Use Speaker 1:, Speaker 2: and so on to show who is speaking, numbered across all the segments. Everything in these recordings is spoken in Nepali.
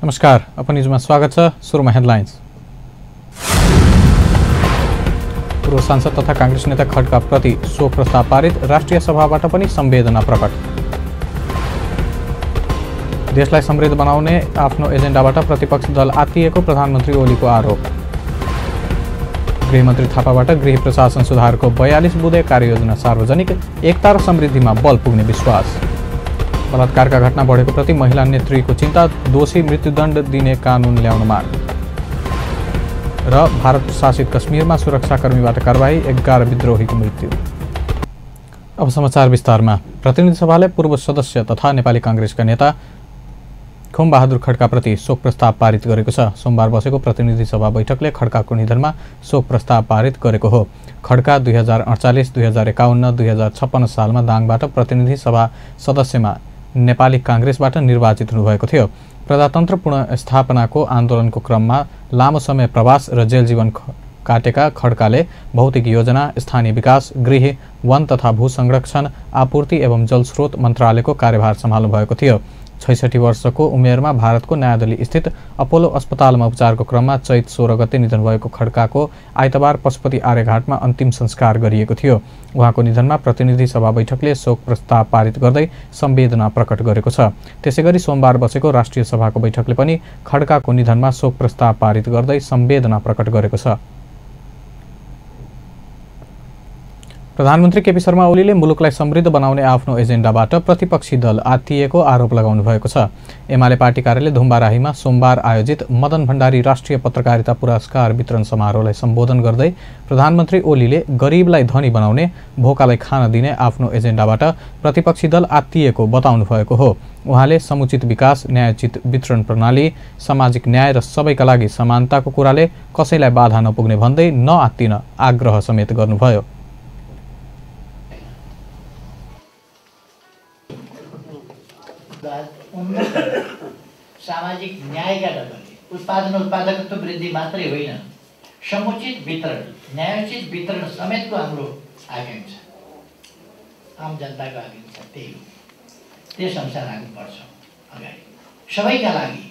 Speaker 1: नमस्कार, अपन न्यूजमा स्वागत छ। सुरुमा हेडलाइन्स। पूर्व सांसद तथा कांग्रेस नेता खड्का प्रति शोक प्रस्ताव पारित, राष्ट्रिय सभाबाट पनि संवेदना प्रकट। देशलाई समृद्ध बनाउने आफ्नो एजेन्डाबाट प्रतिपक्षी दल आत्तिएको प्रधानमन्त्री ओलीको आरोप। गृहमन्त्री थापाबाट गृह प्रशासन सुधारको 42 बुँदे कार्ययोजना सार्वजनिक, एकता र समृद्धिमा बल पुग्ने विश्वास। बलात्कारका घटना बढेको प्रति महिला नेत्रीको चिन्ता, दोषी मृत्युदण्ड दिने कानून ल्याउन माग। र भारत शासित कश्मीरमा सुरक्षाकर्मीबाट कारबाही, 11 विद्रोहीको मृत्यु। अब समाचार विस्तारमा। प्रतिनिधि सभाले पूर्व सदस्य तथा नेपाली कांग्रेसका नेता खुमबहादुर खड्काप्रति शोक प्रस्ताव पारित गरेको छ। सोमबार बसेको प्रतिनिधि सभा बैठकले खड्काको निधनमा शोक प्रस्ताव पारित गरेको हो। खड्का 2048, 2051, 2056 सालमा दाङबाट प्रतिनिधि सभा सदस्यमा नेपाली कांग्रेसबाट निर्वाचित हुनुभएको थियो। प्रजातन्त्र पुनर्स्थापनाको आन्दोलनको क्रममा लामो समय प्रवास र जेल जीवन काटेका खड्काले भौतिक योजना, स्थानीय विकास, गृह, वन तथा भू संरक्षण, आपूर्ति एवं जलस्रोत मन्त्रालयको कार्यभार सम्हाल्नु भएको थियो। 66 वर्षको उमेरमा भारतको नयाँ दिल्ली स्थित अपोलो अस्पतालमा उपचारको क्रममा चैत 16 गते निधन भएको खड्काको आइतबार पशुपति आर्यघाटमा अन्तिम संस्कार गरिएको थियो। उहाँको निधनमा प्रतिनिधि सभा बैठकले शोक प्रस्ताव पारित गर्दै संवेदना प्रकट गरेको छ। त्यसैगरी सोमबार बसेको राष्ट्रिय सभाको बैठकले पनि खड्काको निधनमा शोक प्रस्ताव पारित गर्दै संवेदना प्रकट गरेको छ। प्रधानमन्त्री केपी शर्मा ओलीले मुलुकलाई समृद्ध बनाउने आफ्नो एजेन्डाबाट प्रतिपक्षी दल आत्तिएको आरोप लगाउनु भएको छ। एमाले पार्टी कार्यालय धुम्बाराहीमा सोमबार आयोजित मदन भण्डारी राष्ट्रिय पत्रकारिता पुरस्कार वितरण समारोहलाई सम्बोधन गर्दै प्रधानमन्त्री ओलीले गरिबलाई धनी बनाउने, भोकालाई खान दिने आफ्नो एजेन्डाबाट प्रतिपक्षी दल आत्तिएको बताउनु भएको हो। उहाँले समुचित विकास, न्यायोचित वितरण प्रणाली, सामाजिक न्याय र सबैका लागि समानताको कुराले कसैलाई बाधा नपुग्ने भन्दै नआत्तिन आग्रह समेत गर्नुभयो।
Speaker 2: सामाजिक न्यायका ढङ्गले उत्पादकत्व वृद्धि मात्रै होइन, समुचित वितरण, न्यायोचित वितरण समेतको हाम्रो आकांक्षा, आम जनताको आकांक्षा त्यही हो। त्यस अनुसार आग्नुपर्छ अगाडि, सबैका लागि।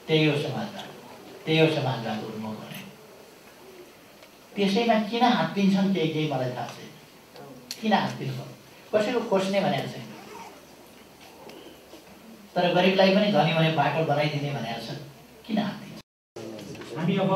Speaker 2: त्यही हो समाजवादको उन्मुख भने। त्यसैमा किन हात्तिन्छन् केही मलाई थाहा छैन। किन हात्तिनु, कसैको खोज्ने भनेको छैन, तर गरिबलाई पनि धनी भने बाटो बनाइदिने भनेको छ। किन हात्तिन्छ? हामी अब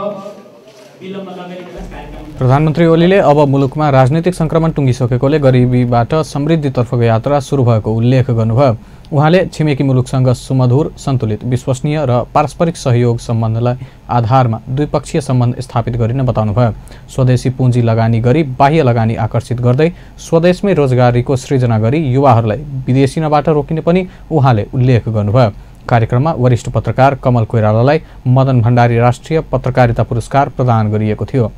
Speaker 2: विलम्ब नगरिकन कार्यक्रम।
Speaker 1: प्रधानमन्त्री ओलीले अब मुलुकमा राजनीतिक संक्रमण टुङ्गिसकेकोले गरिबीबाट समृद्धितर्फको यात्रा सुरु भएको उल्लेख गर्नुभयो। उहाँले छिमेकी मुलुकसँग सुमधुर, सन्तुलित, विश्वसनीय र पारस्परिक सहयोग सम्बन्धलाई आधारमा द्विपक्षीय सम्बन्ध स्थापित गरिन बताउनुभयो। स्वदेशी पुँजी लगानी गरी बाह्य लगानी आकर्षित गर्दै स्वदेशमै रोजगारीको सृजना गरी युवाहरूलाई विदेशी नबाट रोकिने पनि उहाँले उल्लेख गर्नुभयो। कार्यक्रममा वरिष्ठ पत्रकार कमल कोइरालालाई मदन भण्डारी राष्ट्रिय पत्रकारिता पुरस्कार प्रदान गरिएको थियो।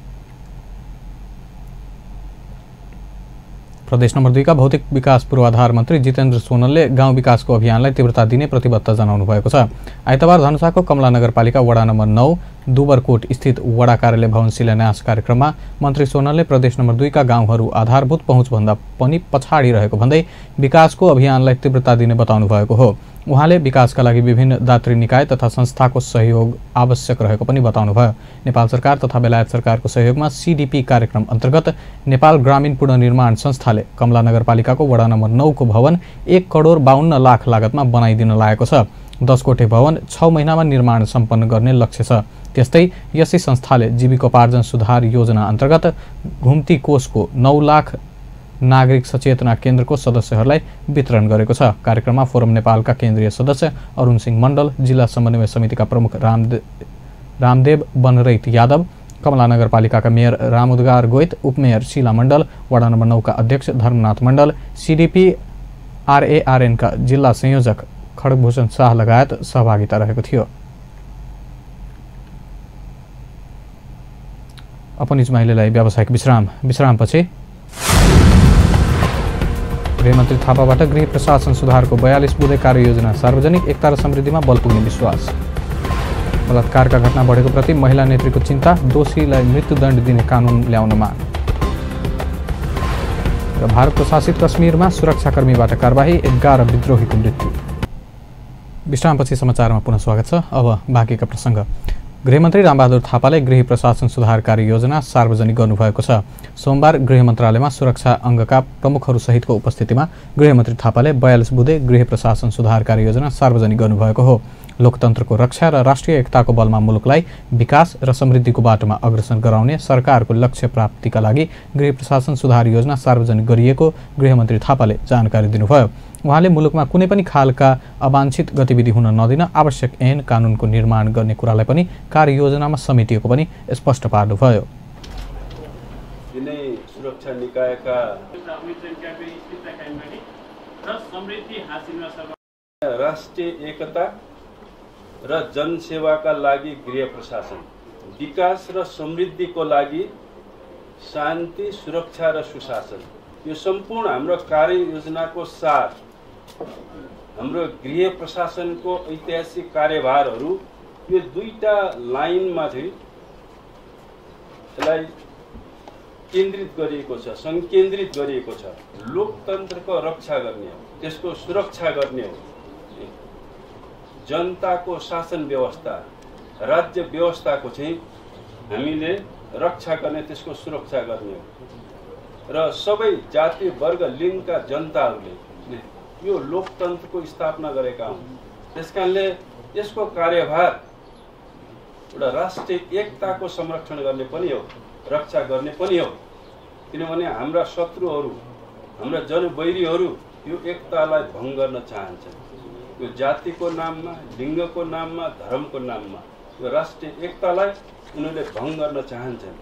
Speaker 1: प्रदेश नम्बर 2 का भौतिक विकास पूर्वाधार मन्त्री जितेन्द्र सोनलले गाउँ विकासको अभियानलाई तीव्रता दिने प्रतिबद्धता जनाउनु भएको छ। आइतबार धनुषाको कमला नगरपालिका वडा नम्बर 9 दुबरकोट स्थित वडा कार्यालय भवन शिलान्यास कार्यक्रममा मन्त्री सोनलले प्रदेश नम्बर 2 का गाउँहरू आधारभूत पहुँचभन्दा पनि पछाडि रहेको भन्दै विकासको अभियानलाई तीव्रता दिने बताउनु भएको हो। उहाँले विकासका लागि विभिन्न दात्री निकाय तथा संस्थाको सहयोग आवश्यक रहेको पनि बताउनुभयो। नेपाल सरकार तथा बेलायत सरकारको सहयोगमा CDP कार्यक्रम अन्तर्गत नेपाल ग्रामीण पुनर्निर्माण संस्थाले कमला नगरपालिकाको वडा नम्बर 9 को भवन 1 करोड 52 लाख लागतमा बनाइदिन लागेको छ। 10 कोठे भवन 6 महिनामा निर्माण सम्पन्न गर्ने लक्ष्य छ। त्यस्तै यसै संस्थाले जीविकोपार्जन सुधार योजना अन्तर्गत घुम्ती कोषको 9 लाख नागरिक सचेतना केन्द्रको सदस्यहरूलाई वितरण गरेको छ। कार्यक्रममा फोरम नेपालका केन्द्रीय सदस्य अरुण सिंह मण्डल, जिल्ला समन्वय समितिका प्रमुख रामदेव बनरैत यादव, कमला नगरपालिकाका मेयर रामुदगार गोइत, उपमेयर शीला मण्डल, वडा नम्बर 9 का अध्यक्ष धर्मनाथ मण्डल, CDP RARN का जिल्ला संयोजक खड्गभूषण शाह लगायत सहभागिता रहेको थियो। अपनिज महिलालाई व्यावसायिक विश्रामपछि गृहमन्त्री थापाबाट गृह प्रशासन सुधारको 42 बुँदे कार्ययोजना सार्वजनिक, एकता र समृद्धिमा बल पुग्ने विश्वास। बलात्कारका घटना बढेको प्रति महिला नेत्रीको चिन्ता, दोषीलाई मृत्युदण्ड दिने कानून ल्याउन माग। र भारत प्रशासित कश्मीरमा सुरक्षाकर्मीबाट कारबाही, 11 विद्रोहीको मृत्यु। विश्रामपछि समाचारमा पुनः स्वागत छ। अब बाँकीका प्रसङ्ग। गृहमन्त्री रामबहादुर थापाले गृह प्रशासन सुधार कार्ययोजना सार्वजनिक गर्नुभएको छ। सोमबार गृह मन्त्रालयमा सुरक्षा अङ्गका प्रमुखहरूसहितको उपस्थितिमा गृहमन्त्री थापाले 42 बुँदे गृह प्रशासन सुधार कार्ययोजना सार्वजनिक गर्नुभएको हो। लोकतन्त्रको रक्षा र राष्ट्रिय एकताको बलमा मुलुकलाई विकास र समृद्धिको बाटोमा अग्रसर गराउने सरकारको लक्ष्य प्राप्तिका लागि गृह प्रशासन सुधार योजना सार्वजनिक गरिएको गृहमन्त्री थापाले जानकारी दिनुभयो। उहाँले मुलुकमा कुनै पनि खालका अवांछित गतिविधि हुन नदिन आवश्यक ऐन कानुनको निर्माण गर्ने कुरालाई पनि कार्ययोजनामा समेटिएको पनि स्पष्ट पार्नुभयो।
Speaker 3: सुरक्षा निकायका राष्ट्रिय एकता र जनसेवाका लागि गृह प्रशासन, विकास र समृद्धिको लागि शान्ति, सुरक्षा र सुशासन, यो सम्पूर्ण हाम्रो कार्ययोजनाको सार हाम्रो गृह प्रशासनको ऐतिहासिक कार्यभारहरू यो दुईटा लाइनमा चाहिँ यसलाई केन्द्रित गरिएको छ, संकेन्द्रित गरिएको छ। लोकतन्त्रको रक्षा गर्ने हो, त्यसको सुरक्षा गर्ने हो, जनताको शासन व्यवस्था, राज्य व्यवस्थाको चाहिँ हामीले रक्षा गर्ने, त्यसको सुरक्षा गर्ने हो र सबै जाति वर्ग लिङ्गका जनताहरूले यो लोकतन्त्रको स्थापना गरेका हुन्। त्यसकारणले यसको कार्यभार एउटा राष्ट्रिय एकताको संरक्षण गर्ने पनि हो, रक्षा गर्ने पनि हो। किनभने हाम्रा शत्रुहरू, हाम्रा जनवैरीहरू यो एकतालाई भङ्ग गर्न चाहन्छन्। यो जातिको नाममा, लिङ्गको नाममा, धर्मको नाममा यो राष्ट्रिय एकतालाई उनीहरूले भङ्ग गर्न चाहन्छन्।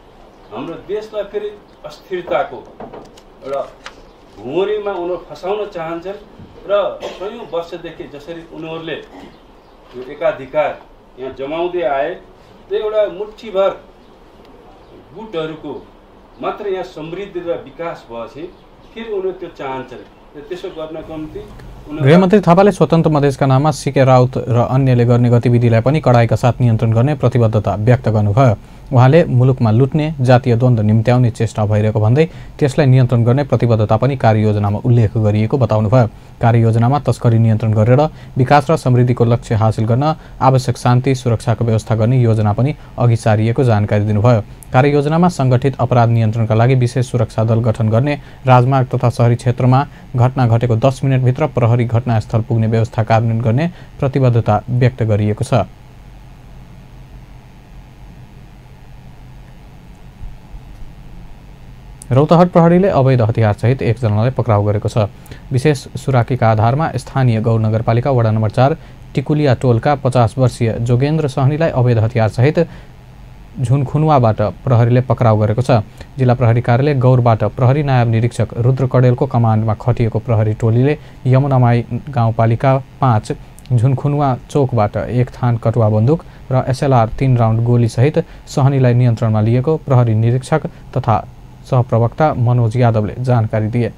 Speaker 3: हाम्रो देशलाई फेरि अस्थिरताको एउटा भुँडीमा उनीहरू फसाउन चाहन्छन् र सयौं वर्षदेखि जसरी उनीहरूले यो एकाधिकार यहाँ जमाउँदै आए, त्यो एउटा मुठ्ठीभर गुटहरूको मात्र यहाँ समृद्धि र विकास भएपछि फेरि उनीहरू त्यो चाहन्छन्। त्यसो गर्नको निम्ति
Speaker 1: गृहमन्त्री थापाले स्वतन्त्र मधेसका नाममा सीके राउत र अन्यले गर्ने गतिविधिलाई पनि कडाइका साथ नियन्त्रण गर्ने प्रतिबद्धता व्यक्त गर्नुभयो। उहाँले मुलुकमा लुट्ने, जातीय द्वन्द्व निम्त्याउने चेष्टा भइरहेको भन्दै त्यसलाई नियन्त्रण गर्ने प्रतिबद्धता पनि कार्ययोजनामा उल्लेख गरिएको बताउनुभयो। कार्ययोजनामा तस्करी नियन्त्रण गरेर विकास र समृद्धिको लक्ष्य हासिल गर्न आवश्यक शान्ति सुरक्षाको व्यवस्था गर्ने योजना पनि अघि सारिएको जानकारी दिनुभयो। कार्ययोजनामा संगठित अपराध नियन्त्रणका लागि विशेष सुरक्षा दल गठन गर्ने, राजमार्ग तथा शहरी क्षेत्रमा घटना घटेको 10 मिनेटभित्र प्रहरी घटनास्थल पुग्ने व्यवस्था कार्यान्वयन गर्ने प्रतिबद्धता व्यक्त गरिएको छ। रौतहट प्रहरीले अवैध हतियारसहित एकजनालाई पक्राउ गरेको छ। विशेष सुराकीका आधारमा स्थानीय गौर नगरपालिका वडा नम्बर 4 टिकुलिया टोलका 50 वर्षीय जोगेन्द्र सहनीलाई अवैध हतियारसहित झुनखुनुवाबाट प्रहरीले पक्राउ गरेको छ। जिल्ला प्रहरी कार्यालय गौरबाट प्रहरी नायब निरीक्षक रुद्र कडेलको कमान्डमा खटिएको प्रहरी टोलीले यमुनामाई गाउँपालिका 5 झुनखुनुवा चोकबाट 1 थान कटुवा बन्दुक र SLR 3 राउन्ड गोलीसहित सहनीलाई नियन्त्रणमा लिएको प्रहरी निरीक्षक तथा सहप्रवक्ता मनोज यादवले जानकारी दिए।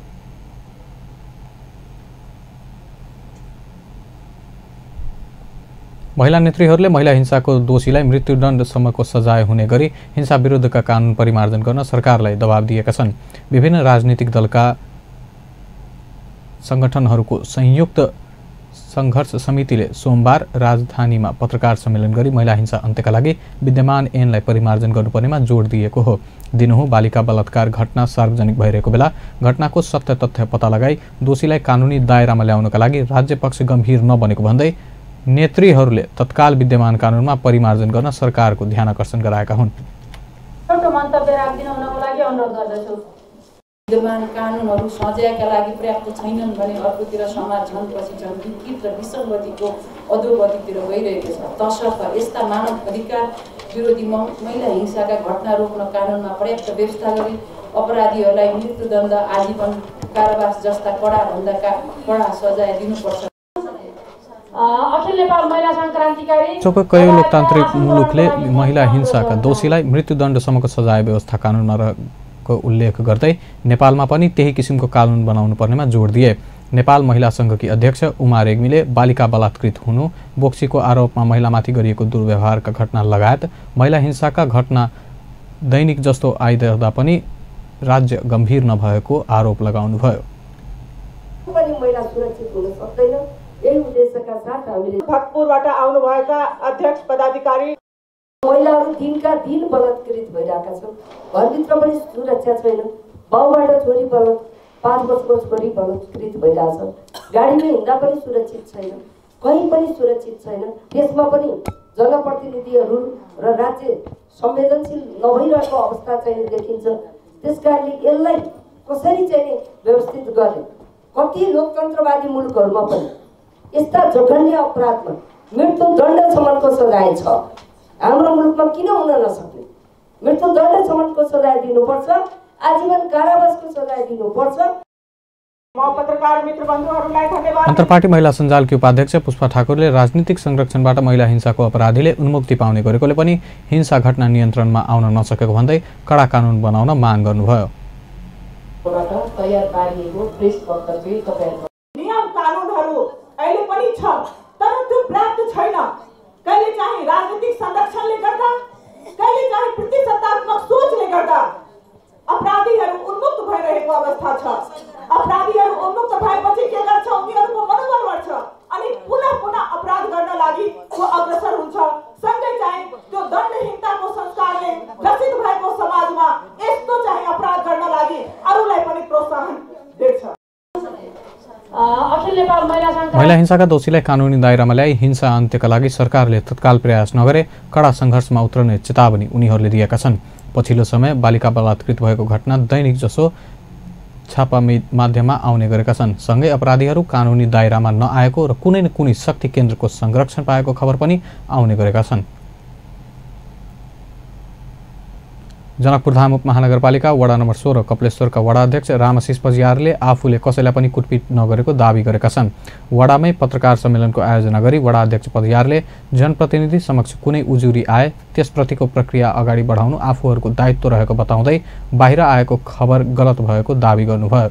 Speaker 1: महिला नेत्रीहरूले महिला हिंसाको दोषीलाई मृत्युदण्डसम्मको सजाय हुने गरी हिंसा विरुद्धका कानुन परिमार्जन गर्न सरकारलाई दबाब दिएका छन्। विभिन्न राजनीतिक दलका संगठनहरूको संयुक्त संघर्ष समितिले सोमबार राजधानीमा पत्रकार सम्मेलन गरी महिला हिंसा अन्त्यका लागि विद्यमान ऐनलाई परिमार्जन गर्नुपर्नेमा जोड दिएको हो। दिनहुँ बालिका बलात्कार घटना सार्वजनिक भइरहेको बेला घटनाको सत्य तथ्य पत्ता लगाई दोषीलाई कानुनी दायरामा ल्याउनका लागि राज्य पक्ष गम्भीर नबनेको भन्दै नेत्रीहरूले तत्काल विद्यमान कानुनमा परिमार्जन गर्न सरकारको ध्यान आकर्षण गराएका हुन्।
Speaker 4: विद्यमान कानुनहरू सजायका लागि पर्याप्त छैनन् भने अर्कोतिर समाज झनपछि झन विकृत र विसङ्गतिको अधोगतितिर गइरहेको छ। तसर्थ यस्ता मानव अधिकार विरोधी महिला हिंसाका घटना रोक्न कानुनमा पर्याप्त व्यवस्था गरी अपराधीहरूलाई मृत्युदण्ड, आजीवन कारावास जस्ता कडाभन्दा कडा सजाय दिनुपर्छ।
Speaker 1: कयौं लोकतान्त्रिक मुलुकले महिला हिंसाका दोषीलाई मृत्युदण्डसम्मको सजाय व्यवस्था कानुनमा उल्लेख गर्दै नेपालमा पनि त्यही किसिमको कानुन बनाउनु पर्नेमा जोड दिए। नेपाल महिला संघकी अध्यक्ष उमा रेग्मीले बालिका बलात्कृत हुनु, बोक्सीको आरोपमा महिलामाथि गरिएको दुर्व्यवहारका घटना लगायत महिला हिंसाका घटना दैनिक जस्तो आइदिँदा पनि राज्य गम्भीर नभएको आरोप लगाउनुभयो।
Speaker 5: महिला सुरक्षित हुन सक्दैन, यही उद्देश्यका साथ हामीले
Speaker 6: भक्तपुरबाट आउनुभएका अध्यक्ष पदाधिकारी
Speaker 5: महिलाहरू दिनका दिन बलात्कृत भइरहेका छन्। घरभित्र पनि सुरक्षा छैन। बाउबाट छोरी 5 वर्षको छोरी बलात्कृत भइरहेछ। गाडीमा हिँड्दा पनि सुरक्षित छैन, कहीँ पनि सुरक्षित छैन। त्यसमा पनि जनप्रतिनिधिहरू र राज्य संवेदनशील नभइरहेको अवस्था चाहिँ देखिन्छ। त्यसकारणले यसलाई कसरी चाहिँ व्यवस्थित गर्ने? कति लोकतन्त्रवादी मुलुकहरूमा पनि यस्ता जघन्य अपराधमा मृत्युदण्डसम्मको सजाय छ। हाम्रो मुलुकमा किन हुन नसक्ने? मृत्युदण्डसम्मको सजाय दिनुपर्छ, आजीवन कारावासको सजाय दिनुपर्छ।
Speaker 6: म पत्रकार मित्र बन्धुहरूलाई धन्यवाद।
Speaker 1: अन्तर्पार्टी महिला सञ्जालकी उपाध्यक्ष पुष्पा ठाकुरले राजनीतिक संरक्षणबाट महिला हिंसाको अपराधीले उन्मुक्ति पाउने गरेकोले पनि हिंसा घटना नियन्त्रणमा आउन नसकेको भन्दै कडा कानुन बनाउन माग गर्नुभयो।
Speaker 6: नियम कानुनहरू अहिले पनि छ, तर त्यो पर्याप्त छैन। कहिले चाहिँ राजनीतिक संरक्षणले गर्दा, कहिले चाहिँ प्रतिशतात्मक सोचले गर्दा अपराधीहरू उन्मुक्त भइरहेको अवस्था छ। अपराधीहरू उन्मुक्त भएपछि के गर्छ? उनीहरूको मनोबल बढ्छ अनि पुनः अपराध गर्न लागि वो अग्रसर हुन्छ। सँगै चाहिँ त्यो दण्डहीनताको संस्कारले ग्रसित भएको समाजमा यस्तो चाहिँ अपराध गर्न लागि अरूलाई पनि प्रोत्साहन दिन्छ।
Speaker 1: महिला हिंसाका दोषीलाई कानुनी दायरामा ल्याई हिंसा अन्त्यका लागि सरकारले तत्काल प्रयास नगरे कडा सङ्घर्षमा उत्रने चेतावनी उनीहरूले दिएका छन्। पछिल्लो समय बालिका बलात्कृत भएको घटना दैनिक जसो छापा माध्यममा आउने गरेका छन्। सँगै अपराधीहरू कानुनी दायरामा नआएको र कुनै न कुनै शक्ति केन्द्रको संरक्षण पाएको खबर पनि आउने गरेका छन्। जनकपुरधाम उपमहानगरपालिका वडा नम्बर 16 कपिलेश्वरका वडा अध्यक्ष रामशिष पजियारले आफूले कसैलाई पनि कुटपिट नगरेको दावी गरेका छन्। वडामै पत्रकार सम्मेलनको आयोजना गरी वडा अध्यक्ष पजियारले जनप्रतिनिधि समक्ष कुनै उजुरी आए त्यसप्रतिको प्रक्रिया अगाडि बढाउनु आफूहरूको दायित्व रहेको बताउँदै बाहिर आएको खबर गलत भएको दावी गर्नुभयो।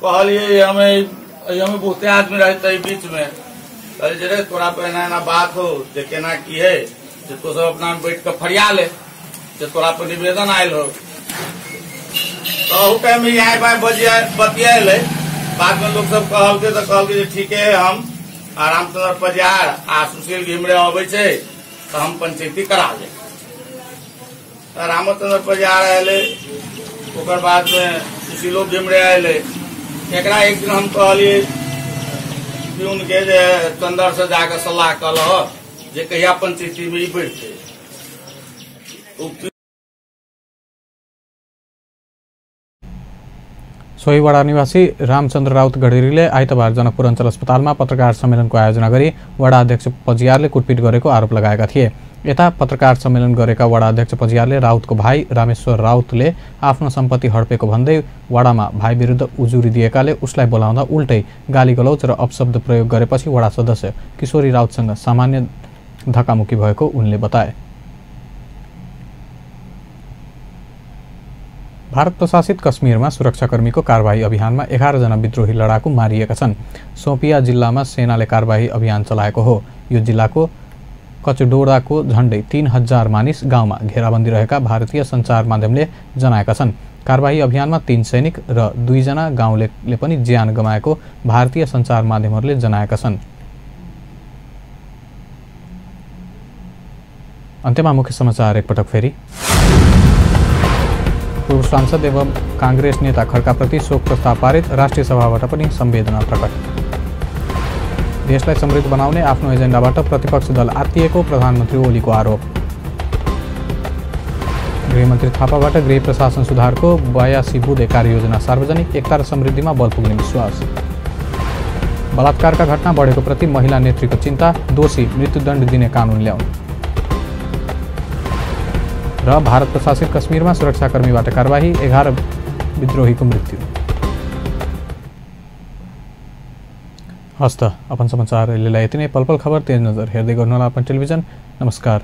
Speaker 7: कहलिए हमें बहुते आदमी रहते बीच में जे तोरा पे ना बात हो जे केना की है जे तो सब अपना बैठ के फरिया ले जे तोरा पर निवेदन आयल हो तो टाइम में यहाँ बतियाले। बाद में लोग सब कहलके ठीक है हम रामचंद्र पजियार आ सुशील घिमरे अबै छे तो हम पंचायती करा ले। रामचंद्र पजियार आये, ओकर बाद में सुशीलो घिमरे आये। एकरा एक दिन हम कहलिए कि उनके चंदर से जाकर सलाह कल जे कहिया पंचायती में बैठे।
Speaker 1: सोही वडा निवासी रामचन्द्र राउत गढेरीले आइतबार जनकपुर अञ्चल अस्पतालमा पत्रकार सम्मेलनको आयोजना गरी वडा अध्यक्ष पजियारले कुटपिट गरेको आरोप लगाएका थिए। यता पत्रकार सम्मेलन गरेका वडा अध्यक्ष पजियारले राउतको भाइ रामेश्वर राउतले आफ्नो सम्पत्ति हडपेको भन्दै वडामा भाइ विरुद्ध उजुरी दिएकाले उसलाई बोलाउँदा उल्टै गाली गलौज र अपशब्द प्रयोग गरेपछि वडा सदस्य किशोरी राउतसँग सामान्य धक्कामुक्की भएको उनले बताए। भारत प्रशासित कश्मीरमा सुरक्षाकर्मीको कारबाही अभियानमा 11 जना विद्रोही लडाकु मारिएका छन्। सोपिया जिल्लामा सेनाले कारबाही अभियान चलाएको हो। यो जिल्लाको कचडोडाको झण्डै 3000 मानिस गाउँमा घेराबन्दी रहेका भारतीय सञ्चार माध्यमले जनाएका छन्। कारबाही अभियानमा 3 सैनिक र 2 जना गाउँलेले पनि ज्यान गमाएको भारतीय सञ्चार माध्यमहरूले जनाएका छन्। अन्त्यमा मुख्य समाचार एकपटक फेरि। पूर्व सांसद एवं कांग्रेस नेता खड्काप्रति शोक प्रस्ताव पारित, राष्ट्रिय सभाबाट पनि संवेदना प्रकट। देशलाई समृद्ध बनाउने आफ्नो एजेन्डाबाट प्रतिपक्ष दल आत्तिएको प्रधानमन्त्री ओलीको आरोप। गृहमन्त्री थापाबाट गृह प्रशासन सुधारको 82 बुँदे कार्ययोजना सार्वजनिक, एकता र समृद्धिमा बल पुग्ने विश्वास। बलात्कारका घटना बढेको प्रति महिला नेत्रीको चिन्ता, दोषी मृत्युदण्ड दिने कानुन ल्याउनु। र भारत प्रशासित कश्मीरमा सुरक्षाकर्मीबाट कारबाही, 11 विद्रोहीको मृत्यु। हस्त अपन समाचार यति नै। पल पल खबर तेज नजर हेर्दै गर्नुहोला अपन टेलिभिजन। नमस्कार।